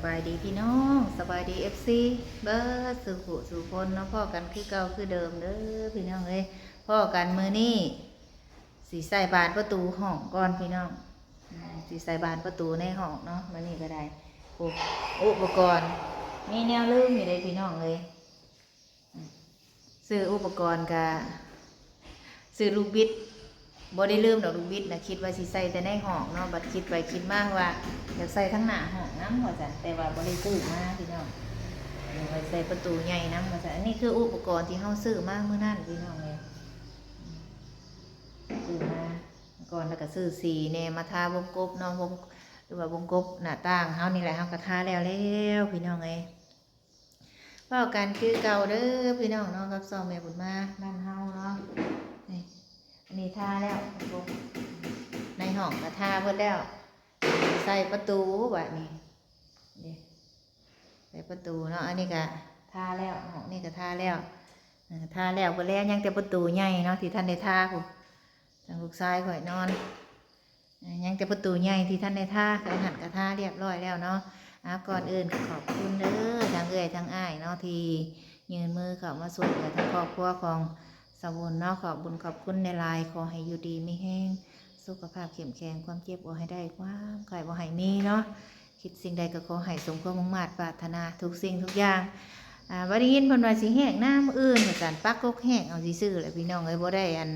บายดีพี่น้องสบายดีFCเบิร์ดสุขุสุคนเนาะพ่อกันคือเก่าคือเดิมเด้อพี่น้องเอ้ยพ่อกันมือนี่สีใส่บานประตูห้องก่อนพี่น้องสีใส่บานประตูในห้องเนาะมือนี่ก็ได้อุปกรณ์มีแนวลืมอยู่เลยพี่น้องเลยซื้ออุปกรณ์กับซื้อลูกบิดบ่ได้ลืมดอกลูกบิดนะคิดว่าสิใส่แต่ในห้องเนาะบัดคิดไปคิดมากว่าอยากใส่ทั้งหน้าห้องน้ำว่าจ้ะแต่ว่าบ่ได้ซื้อมาพี่น้องไว้ใส่ประตูใหญ่น้ำว่าจ้ะอันนี้คืออุปกรณ์ที่เฮาซื้อมาเมื่อนั้นพี่น้องเลยซื้อมาก่อนแล้วก็ซื้อสีแนมาทาวงกบเนาะหรือว่าวงกบหน้าต่างเฮานี่แหละเฮาก็ทาแล้วพี่น้องเอ้ยเว้ากันคือเก่าเด้อพี่น้องเนาะกับซองแม่บุญมาบ้านเฮาเนาะนี่อันนี้ทาแล้วในห้องก็ทาเพิ่นแล้วใส่ประตูแบบนี้ใส่ประตูเนาะอันนี้ก็ทาแล้วห้องนี่ก็ทาแล้วทาแล้วเพิ่นแล้วยังแต่ประตูใหญ่เนาะที่ท่านได้ทาพุ่นทางลูกชายข่อยนอนยังแต่ประตูใหญ่ที่ท่านได้ทาก็หันก็ทาเรียบร้อยแล้วเนาะก่อนอื่นก็ขอบคุณเด้อทางเอื้อยทางอ้ายเนาะที่ยืนมือเข้ามาช่วยเหลือทั้งครอบครัวของสมุนเนาะขอบบุญขอบคุณในลายขอให้อยู่ดีไม่แห้งสุขภาพเข้มแข็งความเจ็บบ่ให้ได้ความไข้บ่ให้มีเนาะคิดสิ่งใดก็ขอให้สมความมุ่งมั่นปรารถนาทุกสิ่งทุกอย่างบ่ได้ยินเพิ่นว่าสิแห้งน้ำอื่นว่าซั่นปักกกแห้งเอาซื่อๆแหละพี่น้องเอ้ยบ่ได้อัน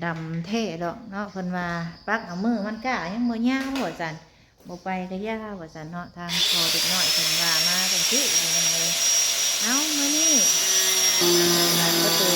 ดำแท้ดอกเนาะเพิ่นว่าปักเอามือมันกะยังบ่ยาวว่าซั่นบ่ไปก็ยาวว่าซั่นเนาะทางพอเด็กน้อยเพิ่นว่ามาจังซี่พี่น้องเอ้ยเอามื้อนี้ประตู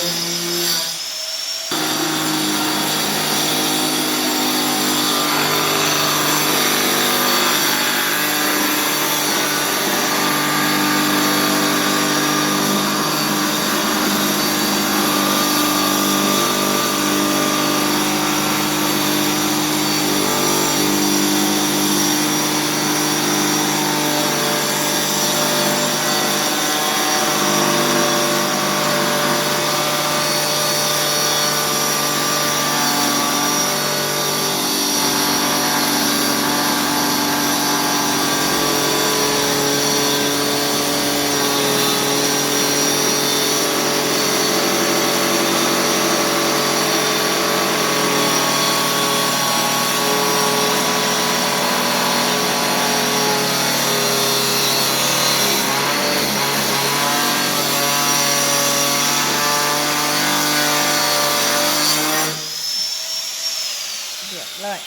เรียบร้อย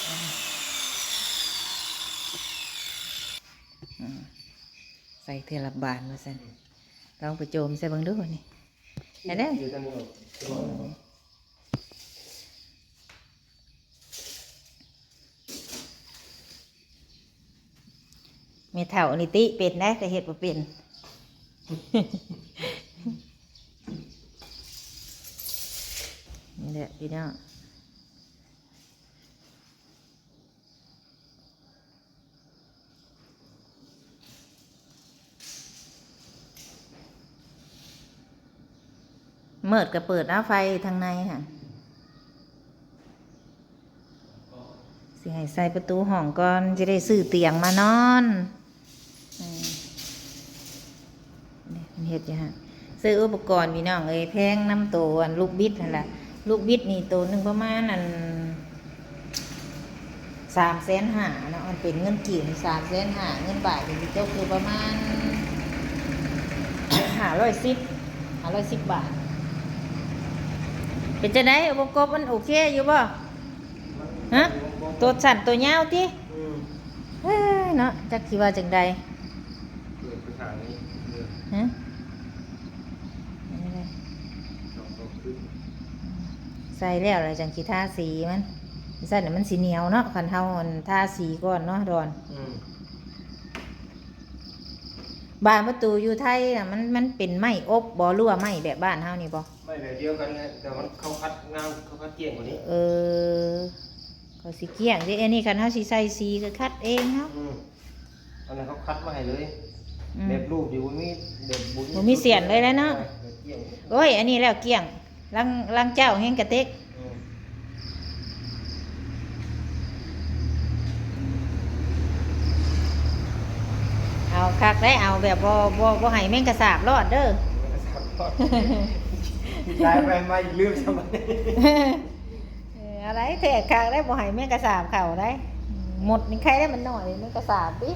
ใส่เทละบานมาสั่นลองไปโจมใส่เบิ่งดูนี่เห็นไหมมีเถ่านิติเป็นได้แต่เห็ดบ่เป็นนี่แหละพี่น้องเมิดก็เปิดเอาไฟทางในค่ะสิให้ใส่ประตูห้องก่อนจะได้ซื้อเตียงมานอนเฮ็ดอยู่ฮะซื้ออุปกรณ์พี่น้องเอ้ยแพงน้ำตัวลูกบิดนั่นแหละลูกบิดนี่ตัวหนึ่งประมาณนั่น350,000เนาะมันเป็นเงินกีบ350,000เงินบาทนี่ตกคือประมาณ510บาทเป็นจะได้อุปกรณ์มันโอเคอยู่บ่ฮะตัวสั่นตัวยาวติเนาะจักสิว่าจังใดฮะใส่แล้วอะไรจังสิทาสีมันใส่แล้วมันสีเหนียวเนาะคันเฮาทาสีก่อนเนาะดอนบ้านประตูอยู่ไทยน่ะมันเป็นไม้อบบ่หรือว่าไม้แบบบ้านเฮานี่บ่ไม่แบบเดียวกันนะแต่มันเขาคัดงามเขาคัดเกี่ยงกว่านี้เขาสิเกี่ยงเด้อันนี้คันเฮาสิใส่สีก็คัดเองเฮาอันนั้นเขาคัดมาให้เลยแบบรูปอยู่มีแบบบ่มีเสียนเลยแล้วเนาะโอ้ยอันนี้แล้วเกี่ยงลังเจ้าแห้งกระเต็ก เอา คักได้เอาแบบบ่ให้แม่งกระสาบรอดเด้อ ย้ายไปมาอีกลืมสมัย อะไรแท้คักได้บ่ให้แม่งกระสาบเข้าได้หมดนี่ใครได้มันหน่อยแม่งกระสาบติ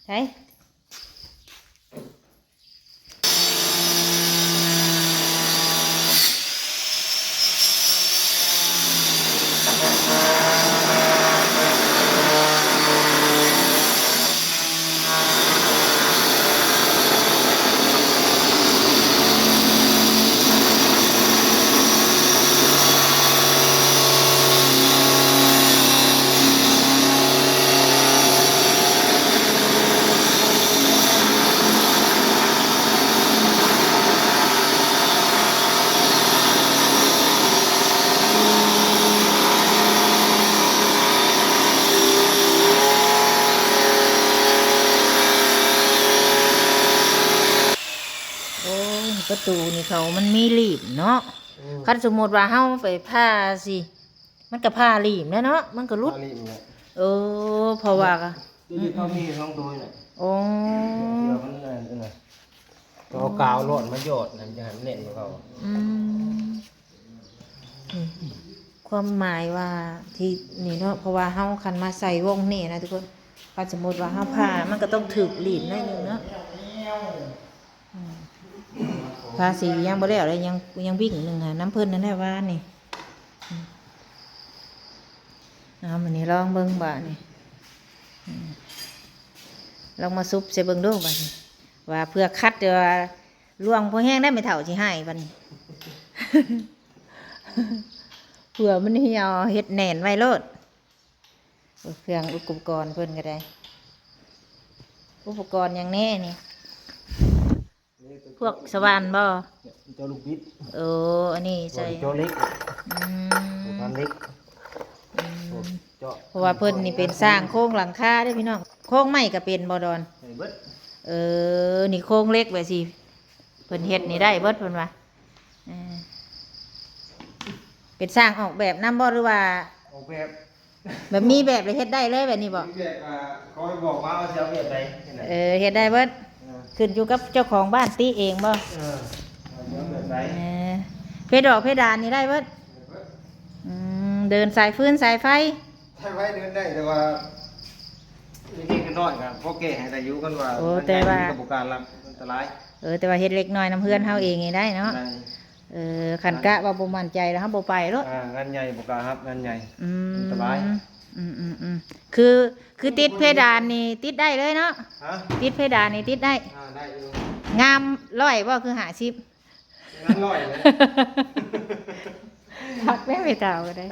ใช่โอ้ยประตูนี่เขามันมีหลีบเนาะคันสมมติว่าเฮาไปผ้าสิมันก็ผ้าหลีบเนาะมันก็รุด รีบเนี่ย เออเพราะว่าก็ ดูที่เขามีท้องโดยน่ะ โอ้ เดี๋ยวมันนั่นน่ะตัวกาวโลดมาโยดนั่นจะหันเน่นของเขา อืมความหมายว่าที่นี่เนาะเพราะว่าเฮาคันมาใส่วงนี่นะทุกคนถ้าสมมติว่าเฮาผ้ามันก็ต้องถึกหลีบหน่อยหนึงเนาะภาษียังบ่แล้วเลยยังวิ่งหนึงอ่ะน้ำเพิ่นนั่นแหละว่านี่เอามื้อนี้ลองเบิ่งบาดนี่ลองมาซุบใส่เบิ่งดูบาดนี้ว่าเพื่อคัดเดี๋ยวว่าล่วงพอแห้งได้ไม่เท่าสิให้บัดนี้ เผื่อมันเหี่ยวเฮ็ดแหน่นไว้โลดเครื่องอุปกรณ์เพิ่นก็ได้ อุปกรณ์อย่างแน่นี่พวกสว่านบ่ เจ้าลูกบิด เอออันนี้ใส่ เจ้าเล็ก อื ตัว ม พันเล็กเจ้า เพราะว่าเพิ่นนี่เป็นสร้างโครงหลังคาเด้อพี่น้องโครงไม้ก็เป็นบ่ดอน ไอ้เบิด เออนี่โครงเล็กไว้สิเพิ่นเฮ็ดนี่ได้เบิดเพิ่นว่าเออเป็นสร้างออกแบบนำบ่หรือว่า ออกแบบ แบบมีแบบเลยเฮ็ดได้เลยแบบนี้บ่ แบบเขาให้บอกว่าเอาเสียแบบไหน เฮ็ดได้เบิดขึ้นอยู่กับเจ้าของบ้านตีเองบ่ เอาเสียแบบไหน เพดอกเพดานนี่ได้เบิดเดินสายฟืนสายไฟ ใช่ไว้เดินได้แต่ว่านี่ก็น้อยครับพวกแกให้แต่ยุกันว่า โอ้แต่ว่า กระบวนการรับอันตราย แต่ว่าเฮ็ดเล็กน้อยน้ำเพื่อนเฮาเองนี่ได้เนาะ ได้ ขันกะว่าบ่มั่นใจแล้วเฮาบ่ไปเนาะ งานใหญ่บุกการครับงานใหญ่ อืม อันตราย คือติดเพดานนี่ติดได้เลยเนาะ ฮะ ติดเพดานนี่ติดได้ ได้อยู่ งามร้อยบ่คือ50 งานร้อยเลย พักแม่ไปเก่าก็ได้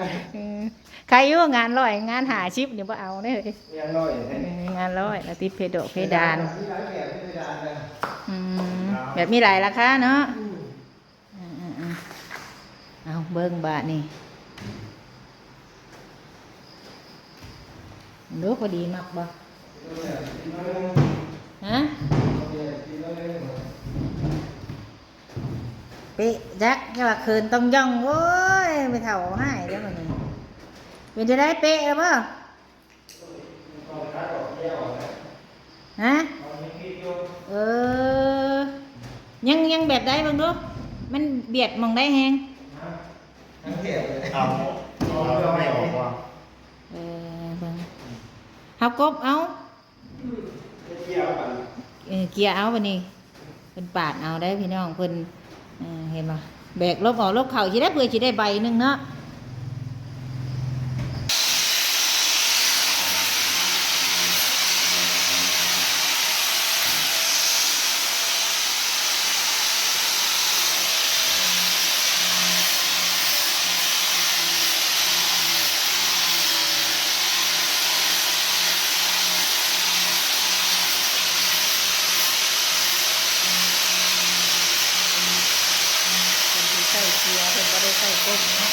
ใครอยู่งานร้อยงาน50นี่บ่เอาเด้อ งานร้อยเลย งานร้อยแล้วติดเพดาน มีหลายแบบเพดานเลย แบบมีหลายราคาเนาะเอาเบิ้งบาทนี่ดูพอดีมักบ่ฮะเป๊ะจักแค่ว่าคืนต้องย่องโว้ยไม่เท่าให้แล้วมันนี่เป็นจะได้เป๊ะแล้วบ่ฮะเออยังแบบได้บ้างดูมันเบียดมองได้แฮง เอาไม่ออกว่า เบิ่งเฮากบเอาเกียร์เอาบัดนี้เพิ่นปาดเอาได้พี่น้องเพิ่นเห็นบ่แบกลบออกลบเข้าสิได้เพื่อสิได้ใบหนึงเนาะใส่เกียร์เพิ่นบ่ได้ใส่กบเนาะ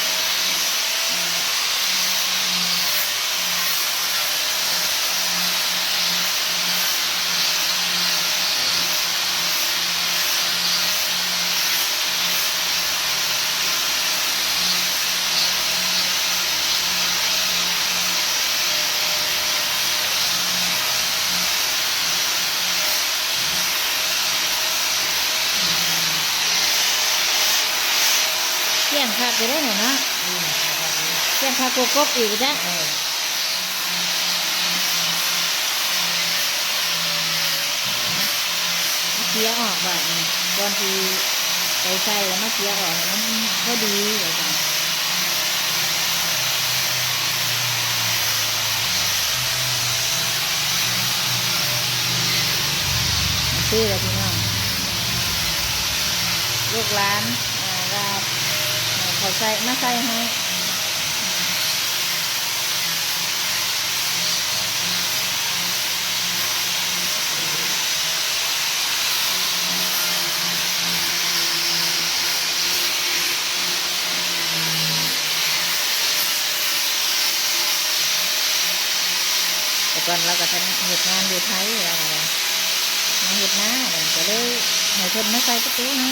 อยู่ได้หน่อยเนาะเสียงคาโกกบอีกจ้ะเคี้ยวออกแบบก่อนที่ไปใส่แล้วมาเคี้ยวออกมันก็ดีเลยจ้ะซื้อเลยพี่น้องลูกหลานว่าเขาใส่มาใส่ให้แต่ก่อนเราก็ทำเหตุงานอยู่ไทยเรามาเห็ดหน้ามันก็เลยให้เพิ่นมาใส่ประตูนะ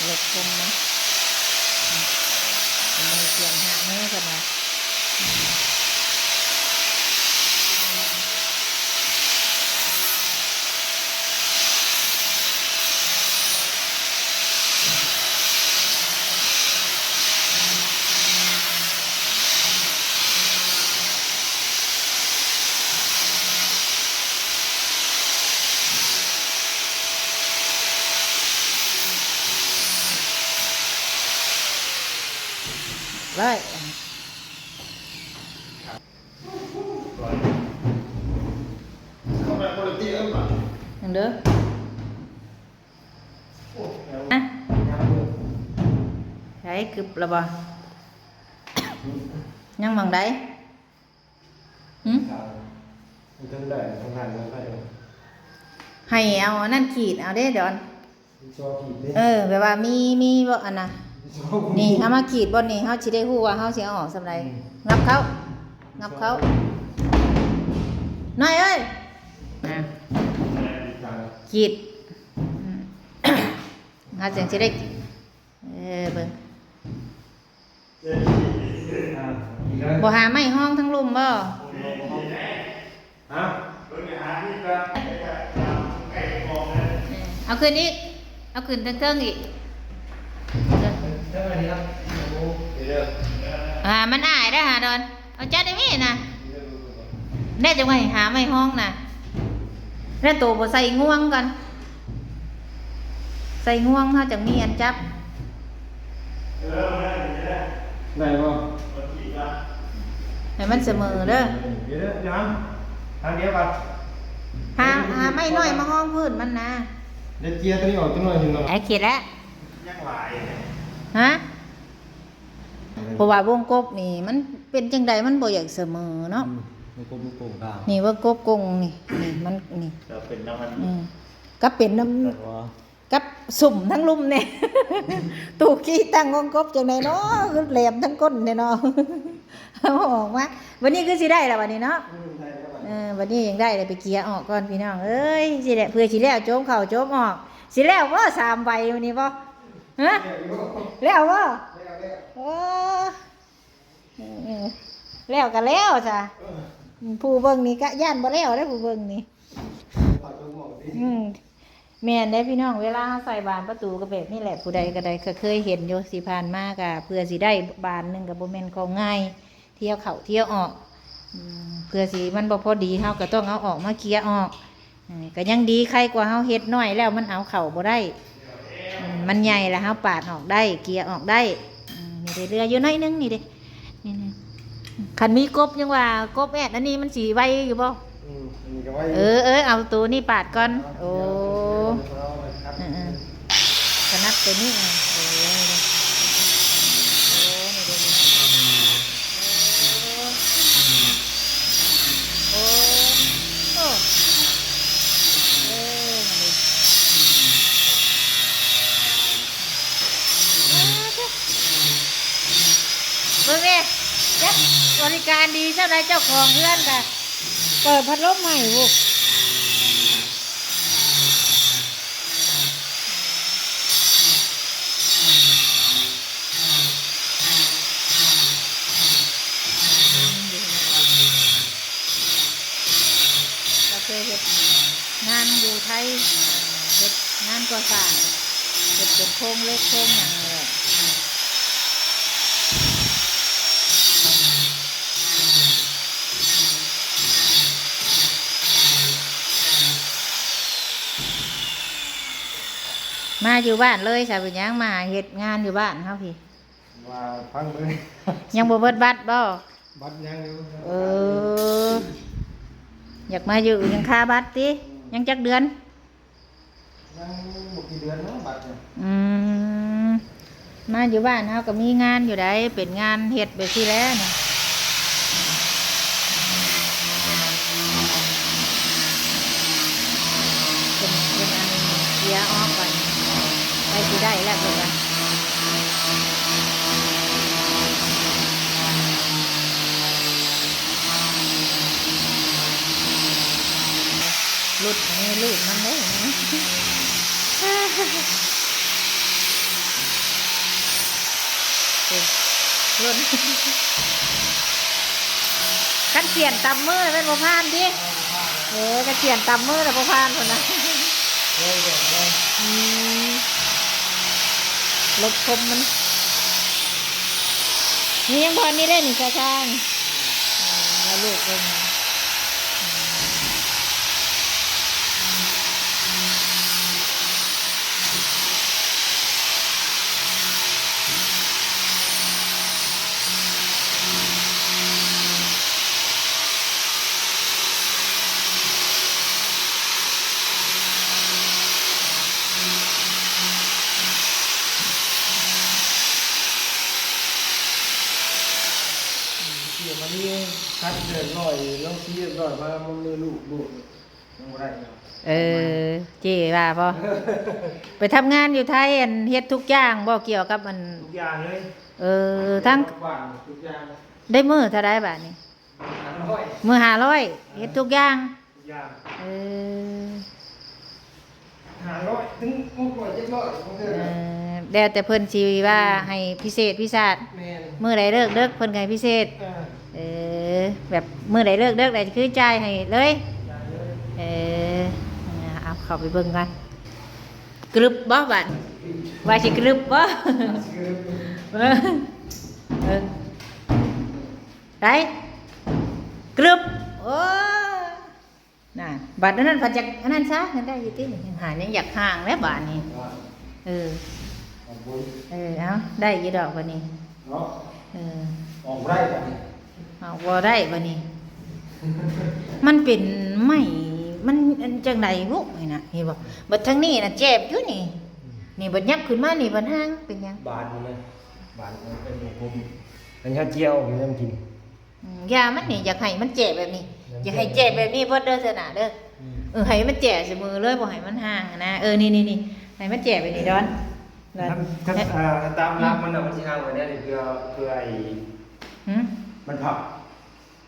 เล็กคมนะมือเสียงหักมือกันนะเลยยังเด้ออะใช้กึบละบ่ยังมองได้ทั้งได้ทั้งหันทั้งได้ ให้เอาอันนั่นขีดเอาเด้เดี๋ยว ชอบขีดดิ แบบว่ามีบ่อันน่ะนี่เอามาขีดบนนี่เฮาสิได้ฮู้ว่าเฮาสิเอาออกสำไรงับเขาน้อยเอ้ยขีดเฮาจังสิได้เบิ่งบ่หาไม้ห้องทั้งลุ่มบ่เอาขึ้นอีกเอาขึ้นเทิงๆอีกมันอายได้หาดอนเอาจัดได้มั้ยนะได้จังไงหาไม้ห้องน่ะแล้วตัวบ่ใส่ง่วงก่อนใส่ง่วงเฮาจังมีอันจับได้บ่ให้มันเสมอเด้อเดี๋ยวยังทางเดียวก่อนหาไม้น้อยมาห้องพื้นมันนะเดี๋ยวเจียตัวนี้ออกตัวหน่อยนึงเนาะไอ้เขียดแล้วยังหลายฮะเพราะว่าวงกบนี่มันเป็นจังใดมันบ่อยากเสมอเนาะวงกบลูกโป่งดาวนี่ว่ากบกงนี่มันนี่จะเป็นน้ำมันก็เป็นน้ำกับสุ่มทั้งลุ่มเนี่ยตู้ขี้ตั้งวงกบจังไดเนาะแหลมทั้งก้นเนี่ยเนาะเอาออกมาวันนี้คือสิได้แล้ววันนี้เนาะวันนี้ยังได้เลยไปเกียร์ออกก่อนพี่น้องเอ้ยสิแหละเพื่อสิแล้วโจมเข่าโจมออกสิแล้วว่า3 ใบวันนี้บ่ฮะแล้วว่าแล้วกันแล้วจ้ะผู้เบิ่งนี่กะย่านบ่แล้วได้ผู้เบิ่งนี่แม่นได้พี่น้องเวลาใส่บานประตูก็แบบนี่แหละผู้ใดก็ได้เคยเห็นอยู่สิผ่านมากะเพื่อสิได้บานนึงก็บ่แม่นของง่ายเที่ยวเข้าเที่ยวออกเพื่อสิมันบ่พอดีเฮาก็ต้องเอาออกมาเคลียร์ออกก็ยังดีใครกว่าเฮาเฮ็ดน้อยแล้วมันเอาเข้าบ่ได้มันใหญ่แล้วเฮาปาดออกได้เกลียออกได้นี่ได้เรืออยู่น้อยนึงนี่เด้นี่คันมีกบยังว่ากบแอดอันนี้มันสิไวอยู่บ่เอาตัวนี้ปาดก่อนโอ้ ตัวนี้อ่ะโอ้ยนี่เด้อโอ้นี่เด้อโอ้โอ้มาดิเบิ่งนี่จักบริการดีเท่าไรเจ้าของเพื่อนค่ะเปิดพัดลมใหม่บุกเราเคยเห็นงานอยู่ไทยเห็นงานก่อสร้างเห็นเป็นโครงเล็กโครงอย่างเลยมาอยู่บ้านเลยใช่เป็นยังมาเฮ็ดงานอยู่บ้านเฮาพี่ ว่าพังเลย ยังบ่เบิดบัตรบ่ บัดยังอยู่ เอออยากมาอยู่ยังค่าบัตรติยังจักเดือน ยังบ่กี่เดือนเนาะบัดเนี่ย อืมมาอยู่บ้านเฮาก็มีงานอยู่ได้เป็นงานเฮ็ดแบบที่แล้วนี่เป็นอันเสียออกก่อนไปสิได้แล้วเพิ่นว่าลุดอันนี้ลุดมันเด้อนะลุดกันเขียนตำมือเป็นบ่พานดิกันเขียนตำมือแล้วบ่พานพุ่นน่ะ อืมรถคมมันนี่ยังพอนี่ได้หนึ่งช้างแล้วลูกลงมาเสียมันนี่คัดเดินหน่อยลองชี้หน่อยมามันมีลูกยังบ่ได้เนาะ เจ๊ว่าพอ ไปทำงานอยู่ไทยอันเฮ็ดทุกอย่างบ่เกี่ยวกับมัน ทุกอย่างเลย ทั้ง บ้านทุกอย่าง ได้มือเท่าไรบาทนี่ 500 มือ500เฮ็ดทุกอย่าง ทุกอย่าง เออ 500ถึง600 700ของเธอ แล้วแต่เพิ่นสิว่าให้พิเศษพิศาจ แม่น มื้อใดเลิกเด้อเพิ่นก็ให้พิเศษ เออ แบบมื้อใดเลิกได้คือจ่ายให้เลย ได้เลย เออเอาเข้าไปเบิ่งกันกรึบบ่บัดว่าสิกรึบบ่ เออเออได้กรึบโอ้น่ะบัดนั้นผัดจากอันนั้นซะนั่นได้อยู่ติหายังอยากห่างแล้วบาดนี้เออ ขอบคุณ เอาได้อยู่ดอกบัดนี้ เนาะ เออ ออกได้กัน เอาบ่ได้บัดนี้ มันเป็นไม่มันอันจังไดบุกนี่น่ะเห็นบ่บัดทางนี้น่ะเจ็บอยู่นี่นี่บัดยับขึ้นมานี่บัดห่างเป็นหยัง บานเลยบานเป็นของผมอันนี้เจียวมีน้ำกิน ยามันนี่อยากให้มันเจ็บแบบนี้อยากให้เจ็บแบบนี้เพิ่นเด้อเถอะน่ะเด้อให้มันเจ็บเสมอเลยบ่ให้มันห่างนะนี่ให้มันเจ็บแบบนี้ดอน ถ้าตามรักมันมันสิห่างกว่านี้เพื่อไอ้ หึ มันผับ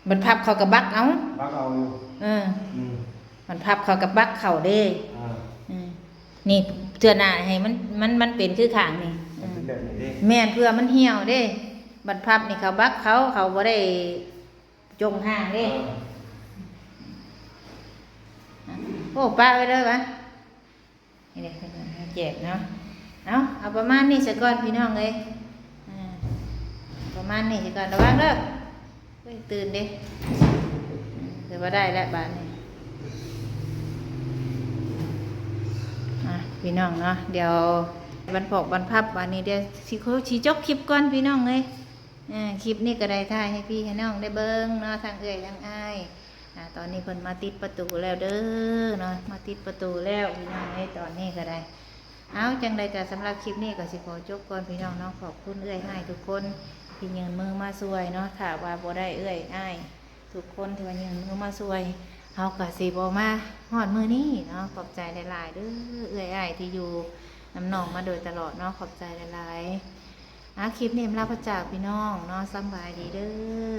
มันพับเข้ากับบักเอา บักเอาอยู่ เออ อืม มันพับเข้ากับบักเข้าเด้ อ่า นี่เทื่อหน้าให้มันเป็นคือข้างนี่ เป็นแบบนี้ดิ แม่นเพื่อมันเหี่ยวเด้บัดพับนี่เขาบักเขาบ่ได้จงห่างเด้โอ้ป้าไว้เลยวะนี่เด้เจ็บเนาะเอาประมาณนี้ซะก่อนพี่น้องเอ้ยประมาณนี้ซะก่อนระวังเด้อเฮ้ยตื่นเด้เดี๋ยวว่าได้แล้วบาดนี้พี่น้องเนาะเดี๋ยววันพกวันพับวันนี้เดี๋ยวสิจบคลิปก่อนพี่น้องเลยคลิปนี้ก็ได้ถ่ายให้พี่ให้น้องได้เบิ้งเนาะทางเอื้อยทางอ้ายตอนนี้เพิ่นมาติดประตูแล้วเด้อเนาะมาติดประตูแล้วพี่น้องเอ้ยตอนนี้ก็ได้ เอาจังใดก็สำหรับคลิปนี้ก็สิขอจบก่อนพี่น้องเนาะขอบคุณเอื้อยให้ทุกคนที่ยืนมือมาช่วยเนาะถ้าว่าบ่ได้เอื้อยอ้ายทุกคนที่ว่ายืนมือมาช่วยเฮาก็สิบ่มาฮอดมื้อนี้เนาะขอบใจหลายๆเด้อเอื้อยอ้ายที่อยู่น้ำหนองมาโดยตลอดเนาะขอบใจหลายๆคลิปนี้ลาพระจากพี่น้องเนาะสำบายดีเด้อ